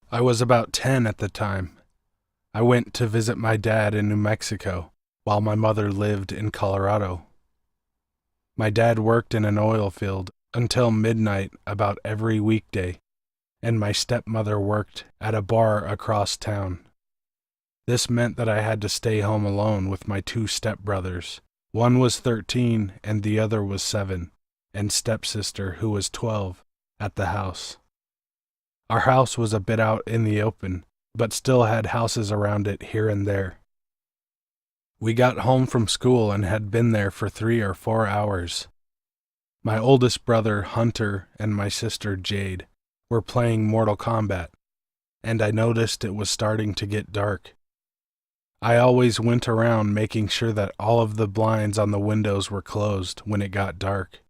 I was about 10 at the time. I went to visit my dad in New Mexico while my mother lived in Colorado. My dad worked in an oil field until midnight about every weekday, and my stepmother worked at a bar across town. This meant that I had to stay home alone with my two stepbrothers. One was 13 and the other was 7, and stepsister, who was 12, at the house. Our house was a bit out in the open, but still had houses around it here and there. We got home from school and had been there for 3 or 4 hours. My oldest brother, Hunter, and my sister, Jade, were playing Mortal Kombat, and I noticed it was starting to get dark. I always went around making sure that all of the blinds on the windows were closed when it got dark.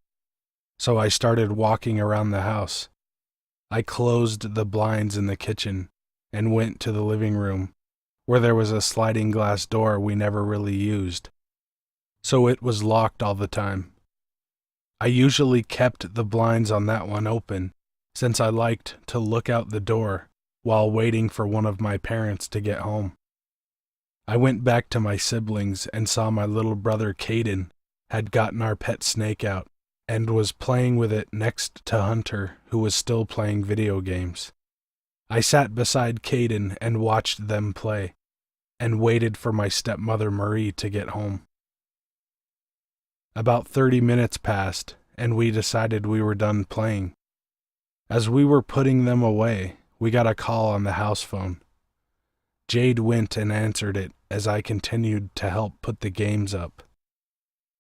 So I started walking around the house. I closed the blinds in the kitchen and went to the living room, where there was a sliding glass door we never really used, so it was locked all the time. I usually kept the blinds on that one open, since I liked to look out the door while waiting for one of my parents to get home. I went back to my siblings and saw my little brother Caden had gotten our pet snake out and was playing with it next to Hunter, who was still playing video games. I sat beside Caden and watched them play, and waited for my stepmother Marie to get home. About 30 minutes passed, and we decided we were done playing. As we were putting them away, we got a call on the house phone. Jade went and answered it as I continued to help put the games up.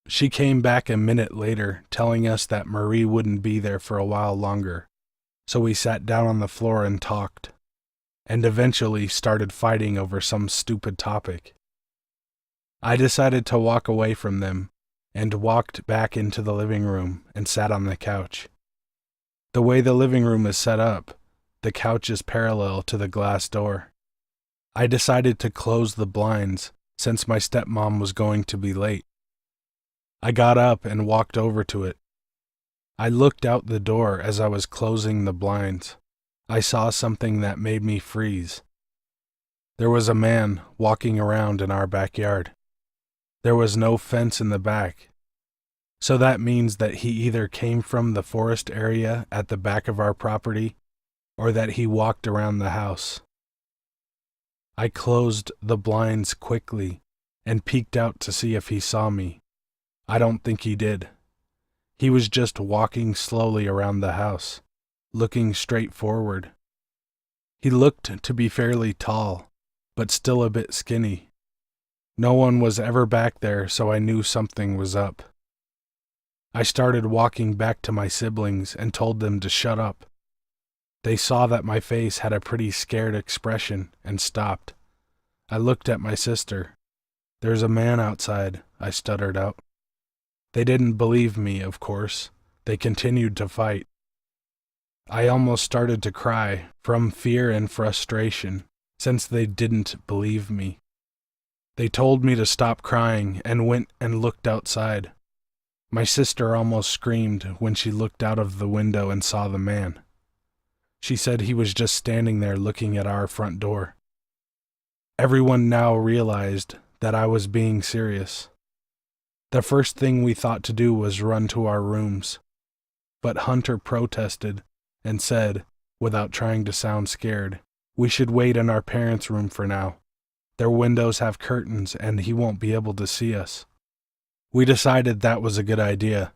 She came back a minute later, telling us that Marie wouldn't be there for a while longer, so we sat down on the floor and talked, and eventually started fighting over some stupid topic. I decided to walk away from them, and walked back into the living room and sat on the couch. The way the living room is set up, the couch is parallel to the glass door. I decided to close the blinds, since my stepmom was going to be late. I got up and walked over to it. I looked out the door as I was closing the blinds. I saw something that made me freeze. There was a man walking around in our backyard. There was no fence in the back, so that means that he either came from the forest area at the back of our property, or that he walked around the house. I closed the blinds quickly and peeked out to see if he saw me. I don't think he did. He was just walking slowly around the house, looking straight forward. He looked to be fairly tall, but still a bit skinny. No one was ever back there, so I knew something was up. I started walking back to my siblings and told them to shut up. They saw that my face had a pretty scared expression and stopped. I looked at my sister. "There's a man outside," I stuttered out. They didn't believe me, of course. They continued to fight. I almost started to cry from fear and frustration, since they didn't believe me. They told me to stop crying and went and looked outside. My sister almost screamed when she looked out of the window and saw the man. She said he was just standing there looking at our front door. Everyone now realized that I was being serious. The first thing we thought to do was run to our rooms, but Hunter protested and said, without trying to sound scared, we should wait in our parents' room for now. Their windows have curtains and he won't be able to see us. We decided that was a good idea,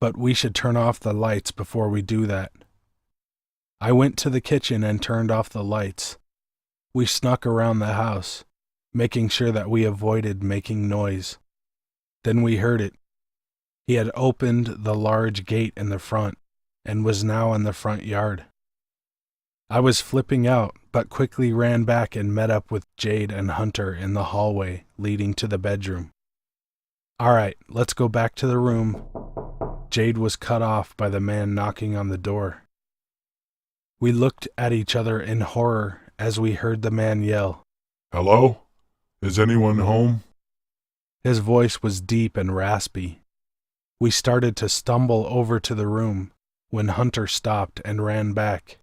but we should turn off the lights before we do that. I went to the kitchen and turned off the lights. We snuck around the house, making sure that we avoided making noise. Then we heard it. He had opened the large gate in the front and was now in the front yard. I was flipping out, but quickly ran back and met up with Jade and Hunter in the hallway leading to the bedroom. "All right, let's go back to the room." Jade was cut off by the man knocking on the door. We looked at each other in horror as we heard the man yell, "Hello? Is anyone home?" His voice was deep and raspy. We started to stumble over to the room when Hunter stopped and ran back.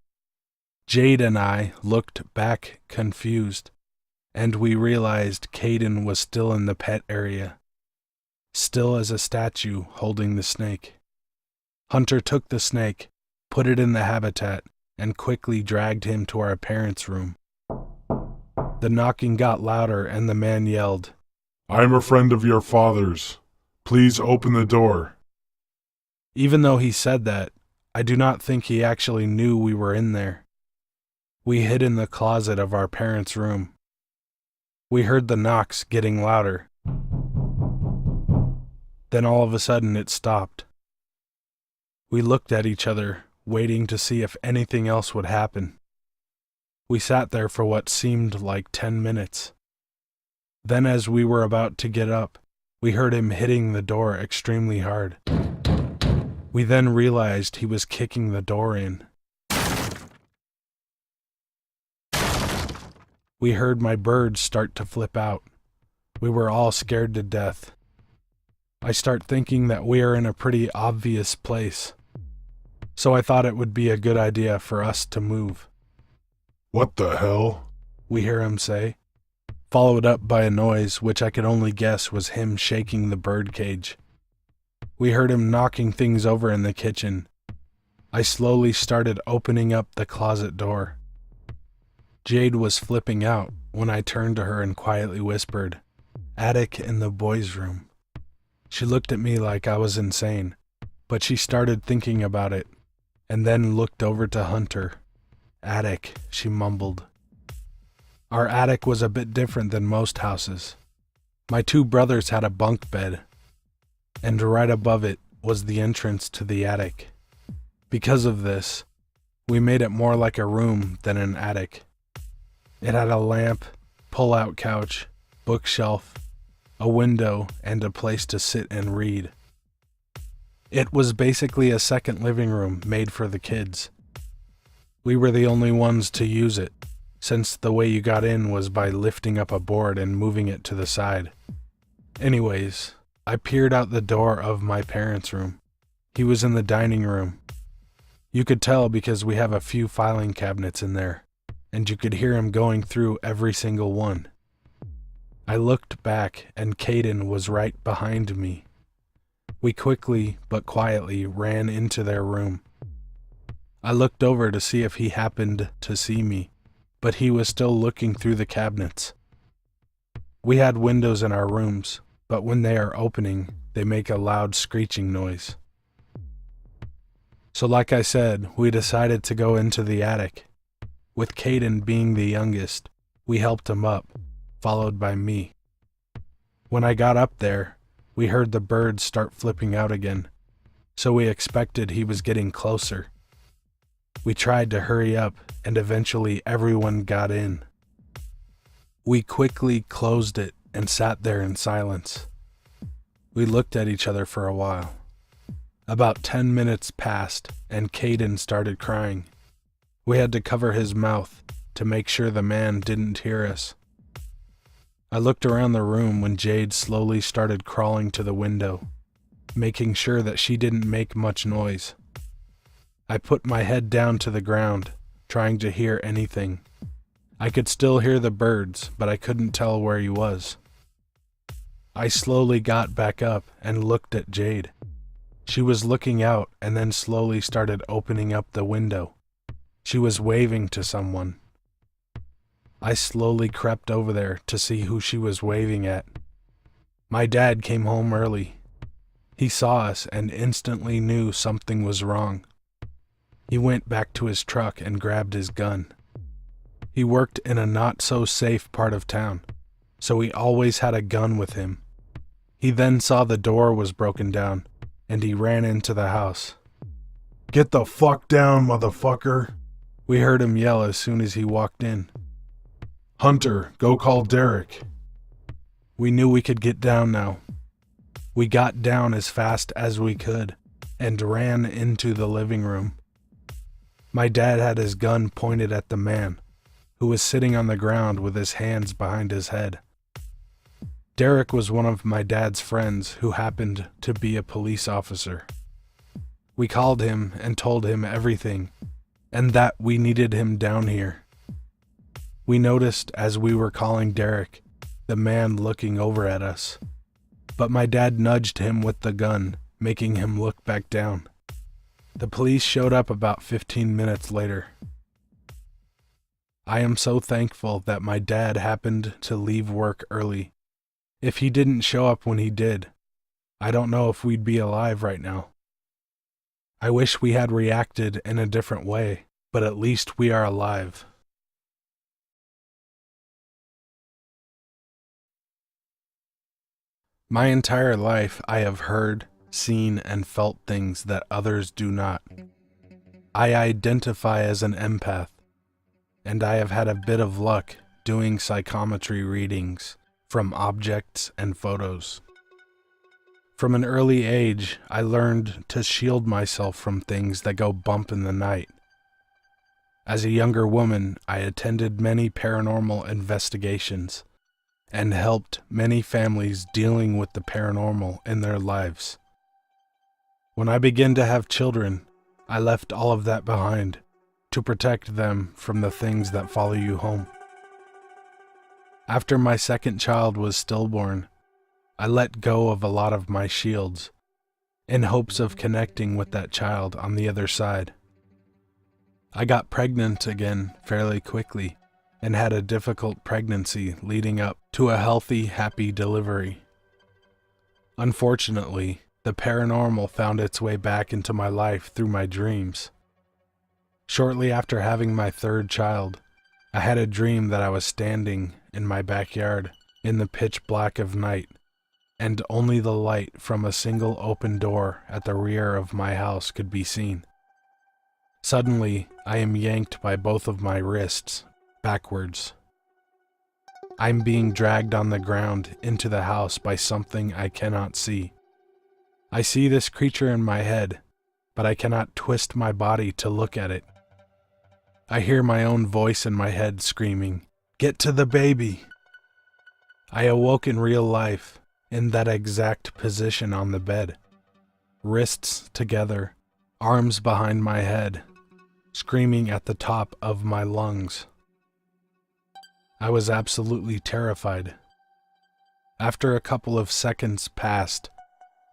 Jade and I looked back confused, and we realized Caden was still in the pet area, still as a statue holding the snake. Hunter took the snake, put it in the habitat, and quickly dragged him to our parents' room. The knocking got louder and the man yelled, I'm a friend of your father's. Please open the door. Even though he said that, I do not think he actually knew we were in there. We hid in the closet of our parents' room. We heard the knocks getting louder. Then all of a sudden it stopped. We looked at each other, waiting to see if anything else would happen. We sat there for what seemed like 10 minutes. Then as we were about to get up, we heard him hitting the door extremely hard. We then realized he was kicking the door in. We heard my birds start to flip out. We were all scared to death. I start thinking that we are in a pretty obvious place, so I thought it would be a good idea for us to move. What the hell? We hear him say, followed up by a noise which I could only guess was him shaking the bird cage. We heard him knocking things over in the kitchen. I slowly started opening up the closet door. Jade was flipping out when I turned to her and quietly whispered, "Attic in the boys' room." She looked at me like I was insane, but she started thinking about it, and then looked over to Hunter. "Attic," she mumbled. Our attic was a bit different than most houses. My two brothers had a bunk bed, and right above it was the entrance to the attic. Because of this, we made it more like a room than an attic. It had a lamp, pull-out couch, bookshelf, a window, and a place to sit and read. It was basically a second living room made for the kids. We were the only ones to use it, since the way you got in was by lifting up a board and moving it to the side. Anyways, I peered out the door of my parents' room. He was in the dining room. You could tell because we have a few filing cabinets in there, and you could hear him going through every single one. I looked back, and Caden was right behind me. We quickly but quietly ran into their room. I looked over to see if he happened to see me, but he was still looking through the cabinets. We had windows in our rooms, but when they are opening, they make a loud screeching noise. So like I said, we decided to go into the attic. With Caden being the youngest, we helped him up, followed by me. When I got up there, we heard the birds start flipping out again, so we expected he was getting closer. We tried to hurry up, and eventually everyone got in. We quickly closed it and sat there in silence. We looked at each other for a while. About 10 minutes passed, and Caden started crying. We had to cover his mouth to make sure the man didn't hear us. I looked around the room when Jade slowly started crawling to the window, making sure that she didn't make much noise. I put my head down to the ground, trying to hear anything. I could still hear the birds, but I couldn't tell where he was. I slowly got back up and looked at Jade. She was looking out and then slowly started opening up the window. She was waving to someone. I slowly crept over there to see who she was waving at. My dad came home early. He saw us and instantly knew something was wrong. He went back to his truck and grabbed his gun. He worked in a not-so-safe part of town, so he always had a gun with him. He then saw the door was broken down, and he ran into the house. Get the fuck down, motherfucker. We heard him yell as soon as he walked in. Hunter, go call Derek. We knew we could get down now. We got down as fast as we could and ran into the living room. My dad had his gun pointed at the man, who was sitting on the ground with his hands behind his head. Derek was one of my dad's friends who happened to be a police officer. We called him and told him everything, and that we needed him down here. We noticed as we were calling Derek, the man looking over at us, but my dad nudged him with the gun, making him look back down. The police showed up about 15 minutes later. I am so thankful that my dad happened to leave work early. If he didn't show up when he did, I don't know if we'd be alive right now. I wish we had reacted in a different way, but at least we are alive. My entire life I have heard, seen, and felt things that others do not. I identify as an empath, and I have had a bit of luck doing psychometry readings from objects and photos. From an early age, I learned to shield myself from things that go bump in the night. As a younger woman, I attended many paranormal investigations and helped many families dealing with the paranormal in their lives. When I began to have children, I left all of that behind to protect them from the things that follow you home. After my second child was stillborn, I let go of a lot of my shields in hopes of connecting with that child on the other side. I got pregnant again fairly quickly and had a difficult pregnancy leading up to a healthy, happy delivery. Unfortunately, the paranormal found its way back into my life through my dreams. Shortly after having my third child, I had a dream that I was standing in my backyard in the pitch black of night, and only the light from a single open door at the rear of my house could be seen. Suddenly, I am yanked by both of my wrists backwards. I'm being dragged on the ground into the house by something I cannot see. I see this creature in my head, but I cannot twist my body to look at it. I hear my own voice in my head screaming, "Get to the baby!" I awoke in real life in that exact position on the bed, wrists together, arms behind my head, screaming at the top of my lungs. I was absolutely terrified. After a couple of seconds passed,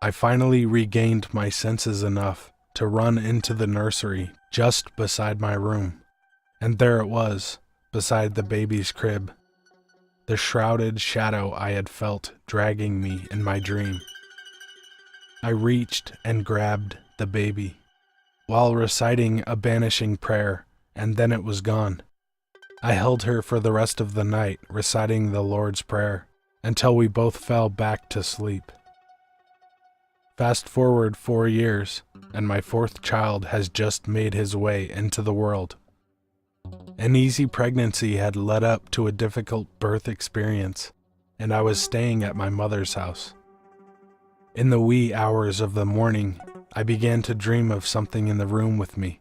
I finally regained my senses enough to run into the nursery just beside my room, and there it was, beside the baby's crib, the shrouded shadow I had felt dragging me in my dream. I reached and grabbed the baby while reciting a banishing prayer, and then it was gone. I held her for the rest of the night, reciting the Lord's Prayer, until we both fell back to sleep. Fast forward 4 years, and my fourth child has just made his way into the world. An easy pregnancy had led up to a difficult birth experience, and I was staying at my mother's house. In the wee hours of the morning, I began to dream of something in the room with me.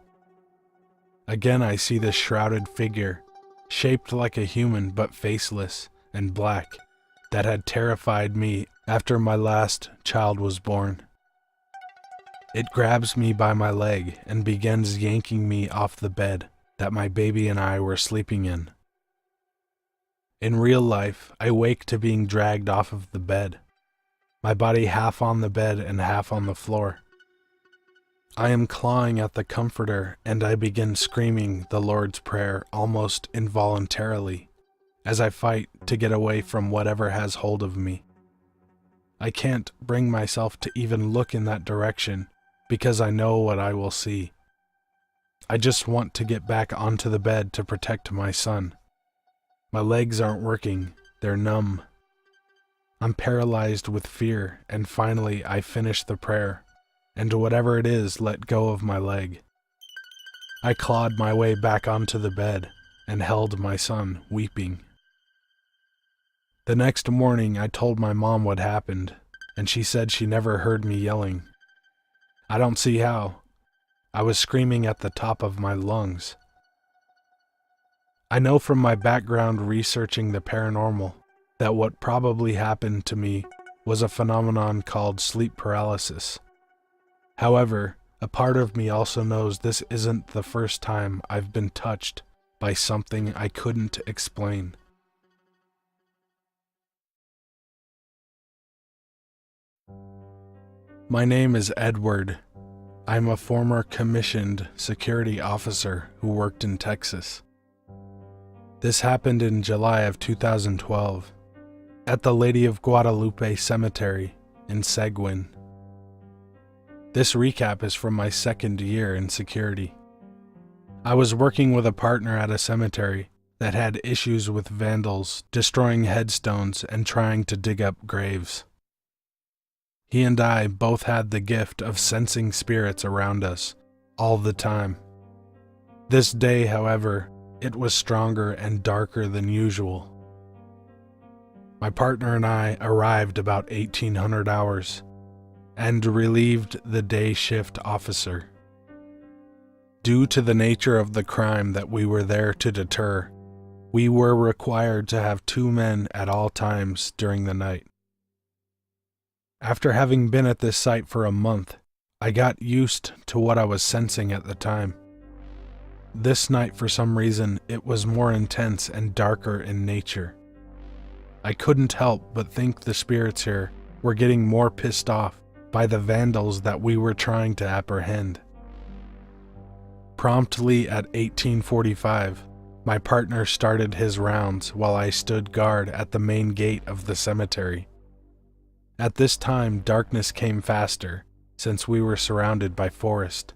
Again, I see this shrouded figure, shaped like a human but faceless and black, that had terrified me after my last child was born. It grabs me by my leg and begins yanking me off the bed that my baby and I were sleeping in. In real life, I wake to being dragged off of the bed, my body half on the bed and half on the floor. I am clawing at the comforter, and I begin screaming the Lord's Prayer almost involuntarily as I fight to get away from whatever has hold of me. I can't bring myself to even look in that direction because I know what I will see. I just want to get back onto the bed to protect my son. My legs aren't working, they're numb. I'm paralyzed with fear, and finally I finish the prayer, and whatever it is let go of my leg. I clawed my way back onto the bed and held my son, weeping. The next morning I told my mom what happened, and she said she never heard me yelling. I don't see how. I was screaming at the top of my lungs. I know from my background researching the paranormal that what probably happened to me was a phenomenon called sleep paralysis. However, A part of me also knows this isn't the first time I've been touched by something I couldn't explain. My name is Edward. I'm a former commissioned security officer who worked in Texas. This happened in July of 2012 at the Lady of Guadalupe Cemetery in Seguin. This recap is from my second year in security. I was working with a partner at a cemetery that had issues with vandals destroying headstones and trying to dig up graves. He and I both had the gift of sensing spirits around us all the time. This day, however, it was stronger and darker than usual. My partner and I arrived about 1800 hours and relieved the day shift officer. Due to the nature of the crime that we were there to deter, we were required to have 2 men at all times during the night. After having been at this site for a month, I got used to what I was sensing at the time. This night, for some reason, it was more intense and darker in nature. I couldn't help but think the spirits here were getting more pissed off by the vandals that we were trying to apprehend. Promptly at 1845, my partner started his rounds while I stood guard at the main gate of the cemetery. At this time, darkness came faster, since we were surrounded by forest.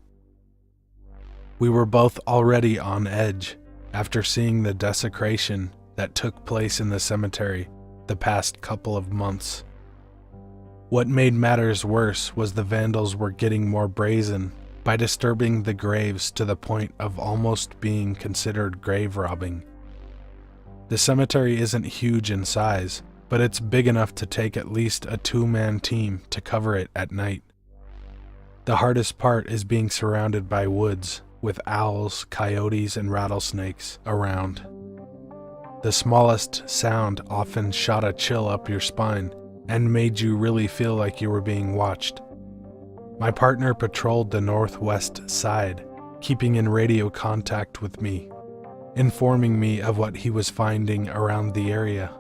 We were both already on edge after seeing the desecration that took place in the cemetery the past couple of months. What made matters worse was the vandals were getting more brazen by disturbing the graves to the point of almost being considered grave robbing. The cemetery isn't huge in size, but it's big enough to take at least a 2-man team to cover it at night. The hardest part is being surrounded by woods, with owls, coyotes, and rattlesnakes around. The smallest sound often shot a chill up your spine and made you really feel like you were being watched. My partner patrolled the northwest side, keeping in radio contact with me, informing me of what he was finding around the area.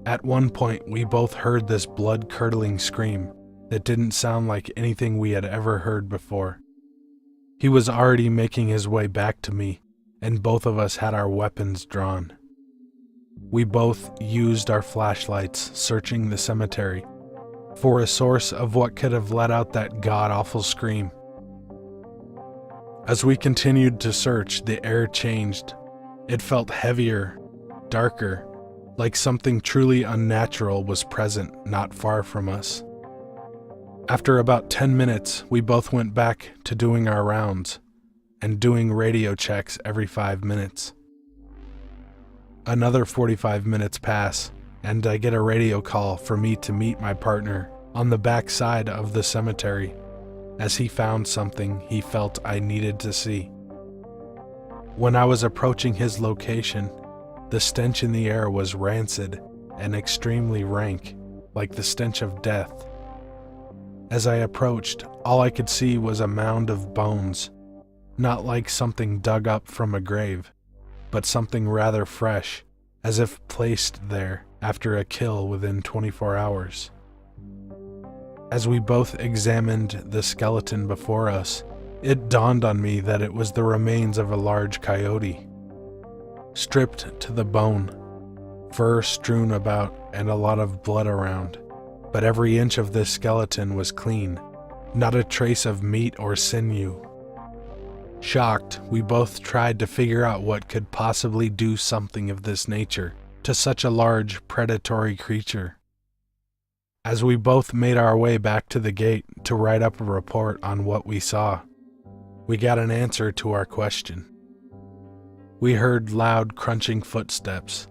At one point, we both heard this blood-curdling scream that didn't sound like anything we had ever heard before. He was already making his way back to me, and both of us had our weapons drawn. We both used our flashlights, searching the cemetery for a source of what could have let out that god-awful scream. As we continued to search, the air changed. It felt heavier, darker, like something truly unnatural was present not far from us. After about 10 minutes, we both went back to doing our rounds and doing radio checks every 5 minutes. Another 45 minutes pass, and I get a radio call for me to meet my partner on the back side of the cemetery, as he found something he felt I needed to see. When I was approaching his location, the stench in the air was rancid and extremely rank, like the stench of death. As I approached, all I could see was a mound of bones, not like something dug up from a grave, but something rather fresh, as if placed there after a kill within 24 hours. As we both examined the skeleton before us, it dawned on me that it was the remains of a large coyote. Stripped to the bone, fur strewn about, and a lot of blood around, but every inch of this skeleton was clean, not a trace of meat or sinew. Shocked, we both tried to figure out what could possibly do something of this nature to such a large predatory creature. As we both made our way back to the gate to write up a report on what we saw, we got an answer to our question. We heard loud crunching footsteps,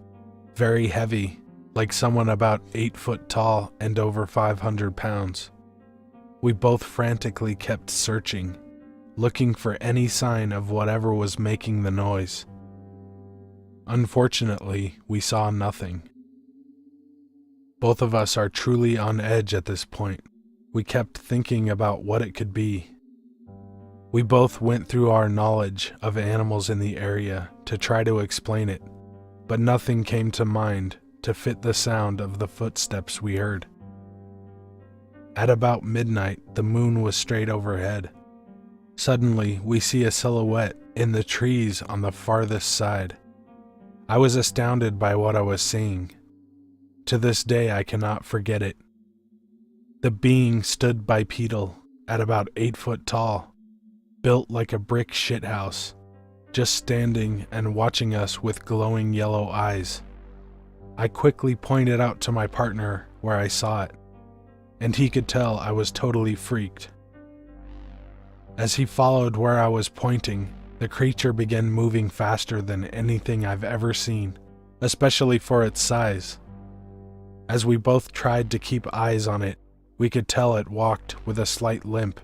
very heavy, like someone about 8 foot tall and over 500 pounds. We both frantically kept searching, looking for any sign of whatever was making the noise. Unfortunately, we saw nothing. Both of us are truly on edge at this point. We kept thinking about what it could be. We both went through our knowledge of animals in the area to try to explain it, but nothing came to mind to fit the sound of the footsteps we heard. At about midnight, the moon was straight overhead. Suddenly, we see a silhouette in the trees on the farthest side. I was astounded by what I was seeing. To this day, I cannot forget it. The being stood bipedal at about 8 foot tall, built like a brick shithouse, just standing and watching us with glowing yellow eyes. I quickly pointed out to my partner where I saw it, and he could tell I was totally freaked. As he followed where I was pointing, the creature began moving faster than anything I've ever seen, especially for its size. As we both tried to keep eyes on it, we could tell it walked with a slight limp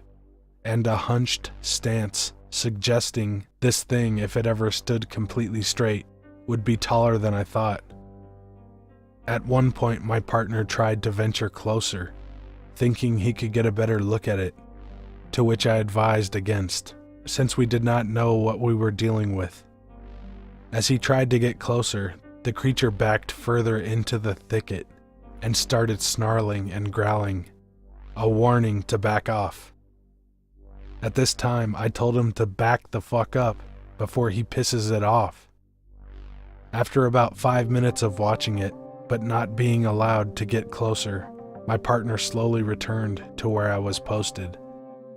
and a hunched stance, suggesting this thing, if it ever stood completely straight, would be taller than I thought. At one point, my partner tried to venture closer, thinking he could get a better look at it, to which I advised against, since we did not know what we were dealing with. As he tried to get closer, the creature backed further into the thicket and started snarling and growling, a warning to back off. At this time, I told him to back the fuck up before he pisses it off. After about 5 minutes of watching it, but not being allowed to get closer, my partner slowly returned to where I was posted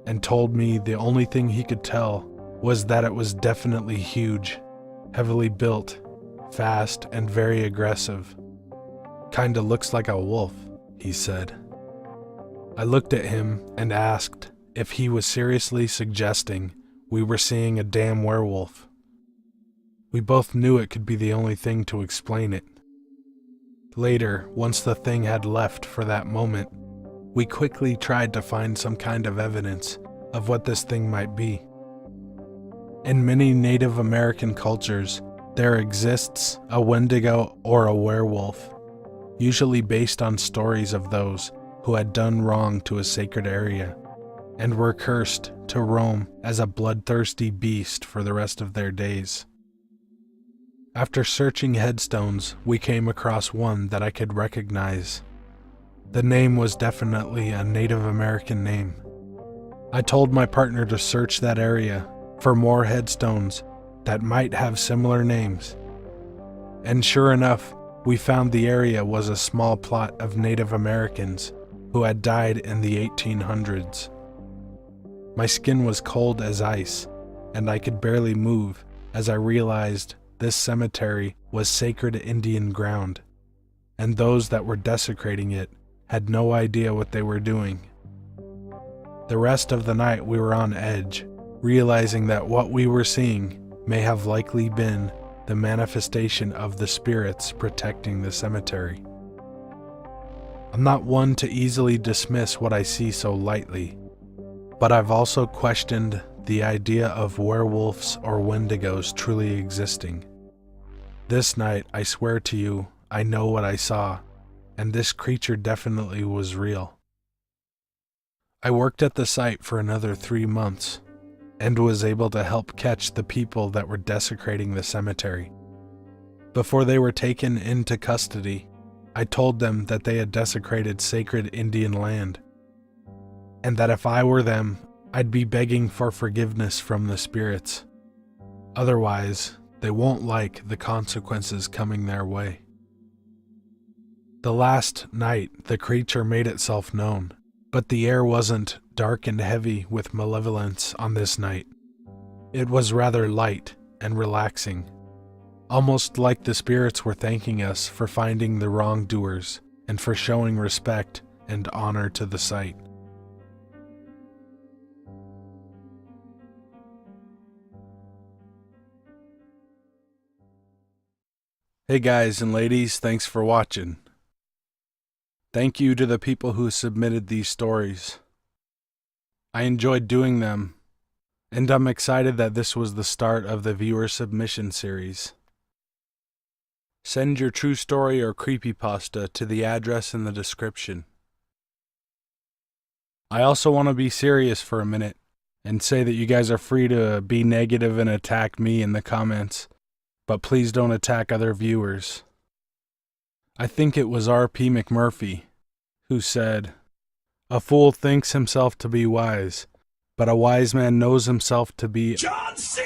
and told me the only thing he could tell was that it was definitely huge, heavily built, fast, and very aggressive. Kinda looks like a wolf, he said. I looked at him and asked if he was seriously suggesting we were seeing a damn werewolf. We both knew it could be the only thing to explain it. Later, once the thing had left for that moment, we quickly tried to find some kind of evidence of what this thing might be. In many Native American cultures, there exists a Wendigo or a werewolf, usually based on stories of those who had done wrong to a sacred area and were cursed to roam as a bloodthirsty beast for the rest of their days. After searching headstones, we came across one that I could recognize. The name was definitely a Native American name. I told my partner to search that area for more headstones that might have similar names. And sure enough, we found the area was a small plot of Native Americans who had died in the 1800s. My skin was cold as ice, and I could barely move as I realized this cemetery was sacred Indian ground, and those that were desecrating it had no idea what they were doing. The rest of the night we were on edge, realizing that what we were seeing may have likely been the manifestation of the spirits protecting the cemetery. I'm not one to easily dismiss what I see so lightly, but I've also questioned the idea of werewolves or wendigos truly existing. This night, I swear to you, I know what I saw, and this creature definitely was real. I worked at the site for another 3 months, and was able to help catch the people that were desecrating the cemetery. Before they were taken into custody, I told them that they had desecrated sacred Indian land, and that if I were them, I'd be begging for forgiveness from the spirits. Otherwise, they won't like the consequences coming their way. The last night, the creature made itself known, but the air wasn't dark and heavy with malevolence on this night. It was rather light and relaxing, almost like the spirits were thanking us for finding the wrongdoers and for showing respect and honor to the site. Hey guys and ladies, thanks for watching. Thank you to the people who submitted these stories. I enjoyed doing them, and I'm excited that this was the start of the viewer submission series. Send your true story or creepypasta to the address in the description. I also want to be serious for a minute and say that you guys are free to be negative and attack me in the comments, but please don't attack other viewers. I think it was R.P. McMurphy who said, "A fool thinks himself to be wise, but a wise man knows himself to be John C."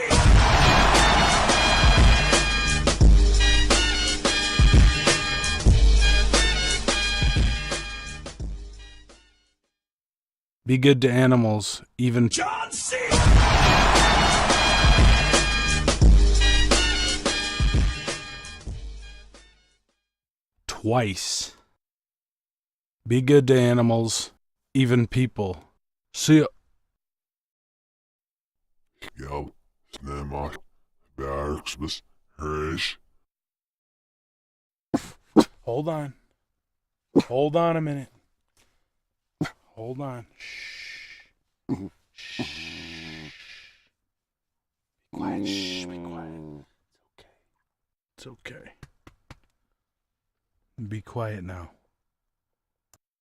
Be good to animals, even John C. Twice. Be good to animals, even people. See ya. Ja, snälla, Bergsbus, Rish. Hold on. Hold on a minute. Hold on. Shh. Shh. Be quiet. Shh. Be quiet. It's okay. It's okay. Be quiet now.